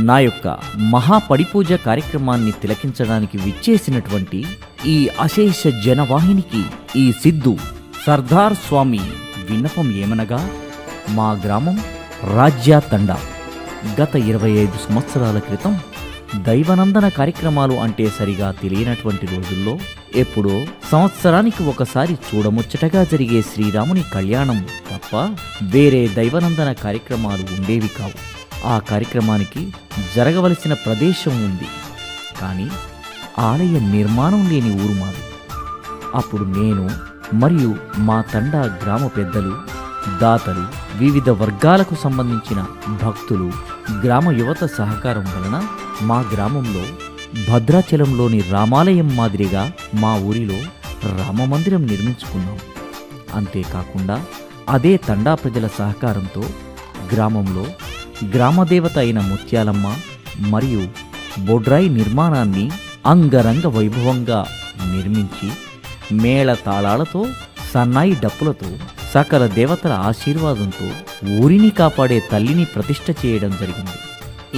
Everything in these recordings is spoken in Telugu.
నా యొక్క మహాపడిపూజ కార్యక్రమాన్ని తిలకించడానికి విచ్చేసినటువంటి ఈ అశేష జనవాహినికి ఈ సిద్ధు సర్దార్ స్వామి విన్నపం ఏమనగా, మా గ్రామం రాజ్యా తండా గత 25 సంవత్సరాల క్రితం దైవనందన కార్యక్రమాలు అంటే సరిగా తెలియనటువంటి రోజుల్లో ఎప్పుడో సంవత్సరానికి ఒకసారి చూడముచ్చటగా జరిగే శ్రీరాముని కళ్యాణం తప్ప వేరే దైవనందన కార్యక్రమాలు ఉండేవి కావు. ఆ కార్యక్రమానికి జరగవలసిన ప్రదేశం ఉంది, కానీ ఆలయ నిర్మాణం లేని ఊరు మాది. అప్పుడు నేను మరియు మా తండా గ్రామ పెద్దలు, దాతలు, వివిధ వర్గాలకు సంబంధించిన భక్తులు, గ్రామ యువత సహకారం వలన మా గ్రామంలో భద్రాచలంలోని రామాలయం మాదిరిగా మా ఊరిలో రామమందిరం నిర్మించుకున్నాం. అంతేకాకుండా అదే తండా ప్రజల సహకారంతో గ్రామంలో గ్రామదేవత అయిన ముత్యాలమ్మ మరియు బొడ్రాయి నిర్మాణాన్ని అంగరంగ వైభవంగా నిర్మించి మేళ తాళాలతో, సన్నాయి డప్పులతో, సకల దేవతల ఆశీర్వాదంతో ఊరిని కాపాడే తల్లిని ప్రతిష్ఠ చేయడం జరిగింది.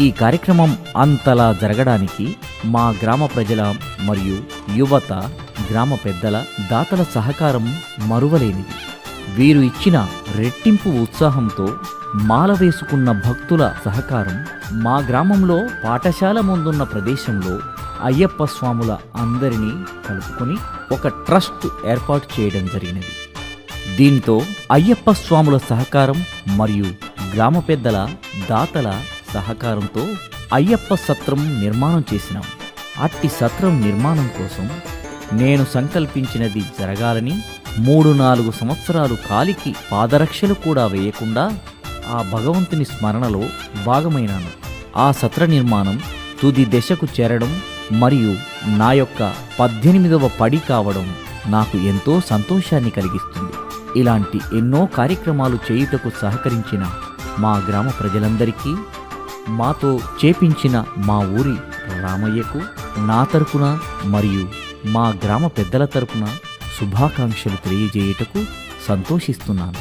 ఈ కార్యక్రమం అంతలా జరగడానికి మా గ్రామ ప్రజల మరియు యువత, గ్రామ పెద్దల, దాతల సహకారం మరువలేనిది. వీరు ఇచ్చిన రెట్టింపు ఉత్సాహంతో మాల వేసుకున్న భక్తుల సహకారం మా గ్రామంలో పాఠశాల ముందున్న ప్రదేశంలో అయ్యప్ప స్వాముల అందరినీ కలుపుకొని ఒక ట్రస్ట్ ఏర్పాటు చేయడం జరిగినది. దీంతో అయ్యప్ప స్వాముల సహకారం మరియు గ్రామ పెద్దల, దాతల సహకారంతో అయ్యప్ప సత్రం నిర్మాణం చేసినాం. అట్టి సత్రం నిర్మాణం కోసం నేను సంకల్పించినది జరగాలని 3-4 సంవత్సరాలు కాలికి పాదరక్షలు కూడా వేయకుండా ఆ భగవంతుని స్మరణలో భాగమైనాను. ఆ సత్ర నిర్మాణం తుది దశకు చేరడం మరియు నా యొక్క 18వ పడి కావడం నాకు ఎంతో సంతోషాన్ని కలిగిస్తుంది. ఇలాంటి ఎన్నో కార్యక్రమాలు చేయుటకు సహకరించిన మా గ్రామ ప్రజలందరికీ, మాతో చేపించిన మా ఊరి రామయ్యకు నా తరపున మరియు మా గ్రామ పెద్దల తరపున శుభాకాంక్షలు తెలియజేయుటకు సంతోషిస్తున్నాను.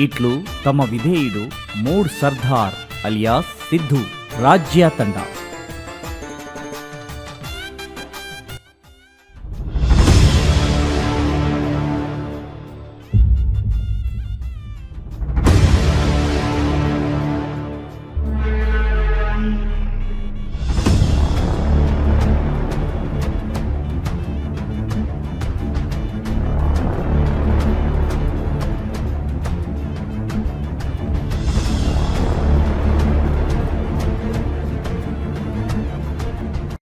ఇట్లు తమ విధేయుడు మూడ్ సర్దార్ అలియాస్ సిద్ధు, రాజ్యా తండా.